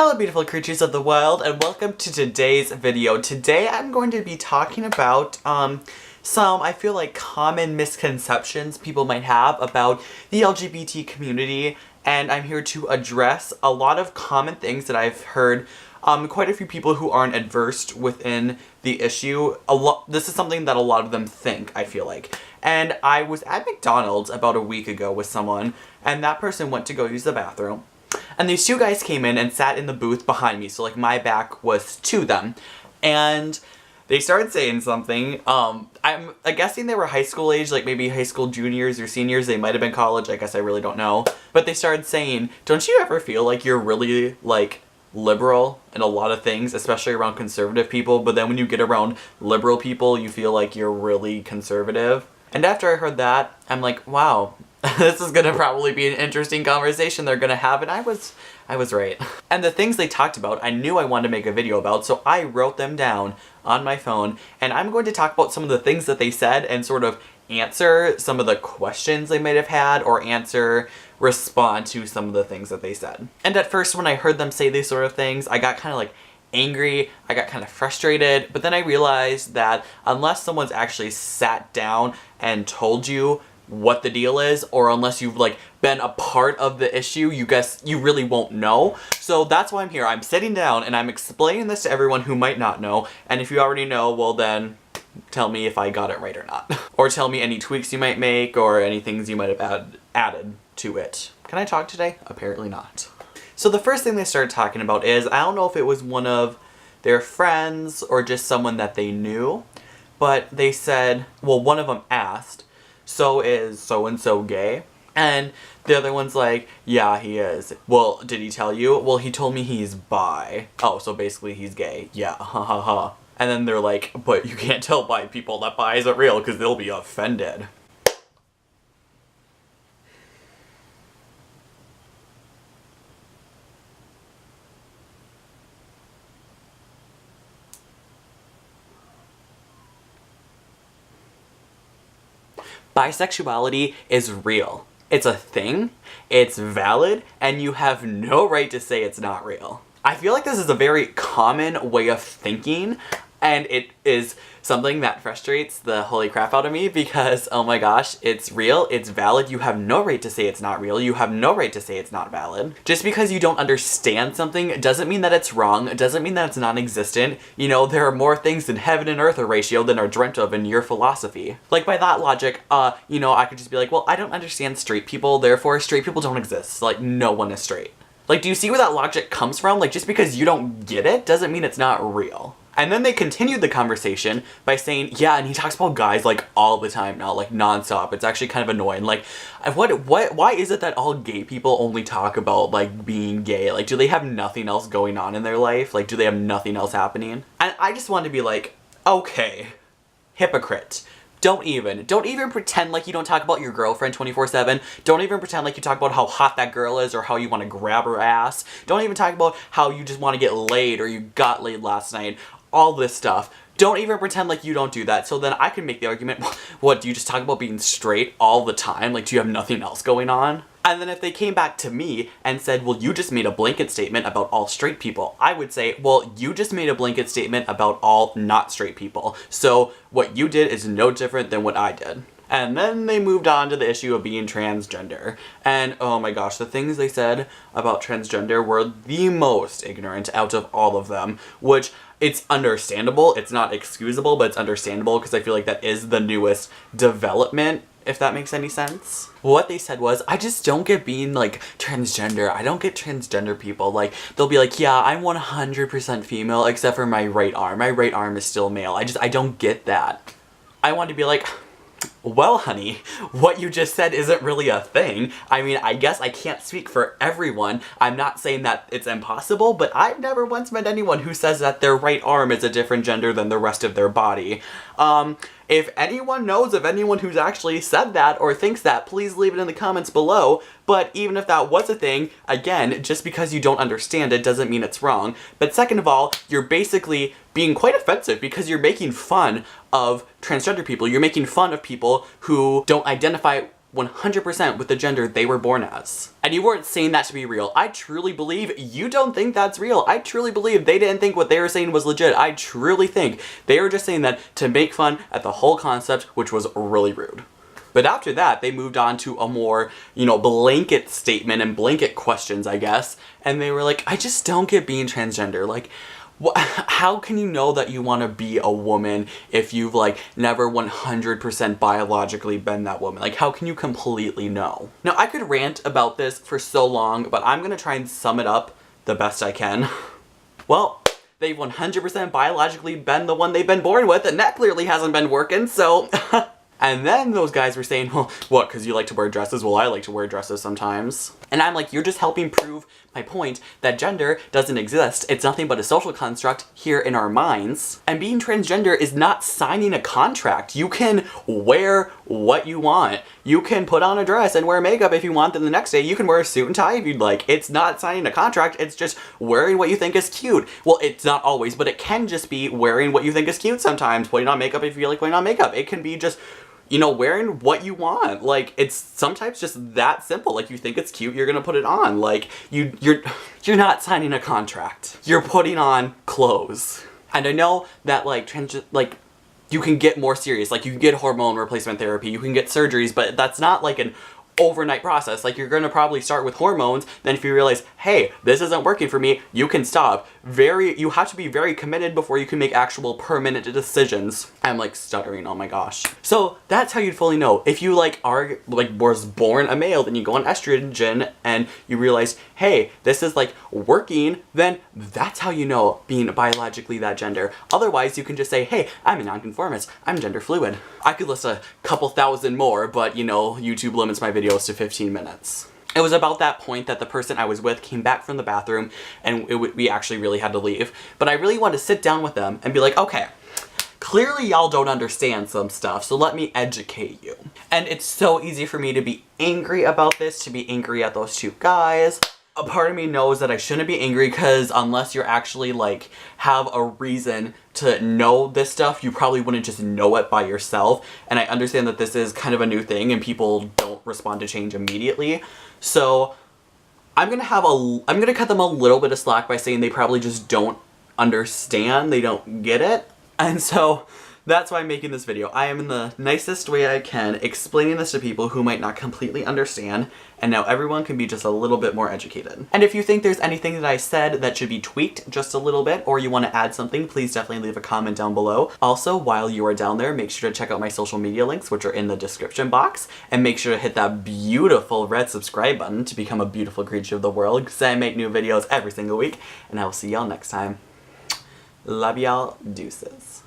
Hello beautiful creatures of the world and welcome to today's video. Today I'm going to be talking about some, I feel like, common misconceptions people might have about the LGBT community, and I'm here to address a lot of common things that I've heard quite a few people who aren't adversed within the issue. This is something that a lot of them think, I feel like. And I was at McDonald's about a week ago with someone, and that person went to go use the bathroom. And these two guys came in and sat in the booth behind me, so like my back was to them. And they started saying something. I'm guessing they were high school age, like maybe high school juniors or seniors. They might have been college, I guess I really don't know. But they started saying, don't you ever feel like you're really like liberal in a lot of things, especially around conservative people, but then when you get around liberal people, you feel like you're really conservative? And after I heard that, I'm like, wow. This is gonna probably be an interesting conversation they're gonna have, and I was right. And the things they talked about, I knew I wanted to make a video about, so I wrote them down on my phone, and I'm going to talk about some of the things that they said and sort of answer some of the questions they might have had, or respond to some of the things that they said. And at first, when I heard them say these sort of things, I got kind of like angry, I got kind of frustrated, but then I realized that unless someone's actually sat down and told you what the deal is, or unless you've like been a part of the issue, you really won't know. So that's why I'm here. I'm sitting down and I'm explaining this to everyone who might not know, and if you already know, well then tell me if I got it right or not. Or tell me any tweaks you might make or any things you might have added to it. Can I talk today? Apparently not. So the first thing they started talking about is, I don't know if it was one of their friends or just someone that they knew, but they said, well, one of them asked, so is so-and-so gay? And the other one's like, yeah, he is. Well, did he tell you? Well, he told me he's bi. Oh, so basically he's gay. Yeah, ha ha ha. And then they're like, but you can't tell bi people that bi isn't real because they'll be offended. Bisexuality is real. It's a thing, it's valid, and you have no right to say it's not real. I feel like this is a very common way of thinking, and it is something that frustrates the holy crap out of me because, oh my gosh, it's real, it's valid, you have no right to say it's not real, you have no right to say it's not valid. Just because you don't understand something doesn't mean that it's wrong, it doesn't mean that it's non-existent. You know, there are more things than heaven and earth are ratio than are dreamt of in your philosophy. Like, by that logic, you know, I could just be like, well, I don't understand straight people, therefore straight people don't exist. Like, no one is straight. Like, do you see where that logic comes from? Like, just because you don't get it doesn't mean it's not real. And then they continued the conversation by saying, yeah, and he talks about guys like all the time now, like nonstop. It's actually kind of annoying. Like, why is it that all gay people only talk about like being gay? Like, do they have nothing else going on in their life? Like, do they have nothing else happening? And I just want to be like, okay, hypocrite. Don't even pretend like you don't talk about your girlfriend 24/7. Don't even pretend like you talk about how hot that girl is or how you want to grab her ass. Don't even talk about how you just want to get laid or you got laid last night. All this stuff. Don't even pretend like you don't do that. So then I can make the argument, what, do you just talk about being straight all the time? Like, do you have nothing else going on? And then if they came back to me and said, well, you just made a blanket statement about all straight people, I would say, well, you just made a blanket statement about all not straight people. So what you did is no different than what I did. And then they moved on to the issue of being transgender. And oh my gosh, the things they said about transgender were the most ignorant out of all of them, which it's understandable. It's not excusable, but it's understandable because I feel like that is the newest development, if that makes any sense. What they said was, I just don't get being like transgender. I don't get transgender people. Like, they'll be like, yeah, I'm 100% female except for my right arm. My right arm is still male. I don't get that. I want to be like, well, honey, what you just said isn't really a thing. I mean, I guess I can't speak for everyone. I'm not saying that it's impossible, but I've never once met anyone who says that their right arm is a different gender than the rest of their body. If anyone knows of anyone who's actually said that or thinks that, please leave it in the comments below. But even if that was a thing, again, just because you don't understand it doesn't mean it's wrong. But second of all, you're basically being quite offensive because you're making fun of transgender people. You're making fun of people who don't identify 100% with the gender they were born as. And you weren't saying that to be real. I truly believe you don't think that's real. I truly believe they didn't think what they were saying was legit. I truly think they were just saying that to make fun at the whole concept, which was really rude. But after that, they moved on to a more, blanket statement and blanket questions, I guess. And they were like, I just don't get being transgender. Like, how can you know that you want to be a woman if you've, never 100% biologically been that woman? Like, how can you completely know? Now, I could rant about this for so long, but I'm going to try and sum it up the best I can. Well, they've 100% biologically been the one they've been born with, and that clearly hasn't been working, so... And then those guys were saying, well, what, because you like to wear dresses? Well, I like to wear dresses sometimes. And I'm like, you're just helping prove my point that gender doesn't exist. It's nothing but a social construct here in our minds. And being transgender is not signing a contract. You can wear what you want. You can put on a dress and wear makeup if you want, then the next day you can wear a suit and tie if you'd like. It's not signing a contract, it's just wearing what you think is cute. Well, it's not always, but it can just be wearing what you think is cute sometimes. Putting on makeup if you feel like putting on makeup. It can be just wearing what you want. Like, it's sometimes just that simple. Like, you think it's cute, you're gonna put it on. Like, you're not signing a contract. You're putting on clothes. And I know that, you can get more serious. Like, you can get hormone replacement therapy, you can get surgeries, but that's not like an overnight process. Like, you're gonna probably start with hormones, then if you realize, hey, this isn't working for me, you can stop. You have to be very committed before you can make actual permanent decisions. I'm stuttering, oh my gosh. So that's how you'd fully know. If you was born a male, then you go on estrogen and you realize, hey, this is working, then that's how you know being biologically that gender. Otherwise, you can just say, hey, I'm a nonconformist, I'm gender fluid. I could list a couple thousand more, but YouTube limits my videos to 15 minutes. It was about that point that the person I was with came back from the bathroom and we actually really had to leave. But I really wanted to sit down with them and be like, okay, clearly y'all don't understand some stuff, so let me educate you. And it's so easy for me to be angry about this, to be angry at those two guys. A part of me knows that I shouldn't be angry because unless you're actually have a reason to know this stuff, you probably wouldn't just know it by yourself. And I understand that this is kind of a new thing and people don't respond to change immediately. So I'm gonna cut them a little bit of slack by saying they probably just don't understand, they don't get it. And so that's why I'm making this video. I am in the nicest way I can explaining this to people who might not completely understand, and now everyone can be just a little bit more educated. And if you think there's anything that I said that should be tweaked just a little bit, or you want to add something, please definitely leave a comment down below. Also, while you are down there, make sure to check out my social media links, which are in the description box, and make sure to hit that beautiful red subscribe button to become a beautiful creature of the world, because I make new videos every single week, and I will see y'all next time. Love y'all, deuces.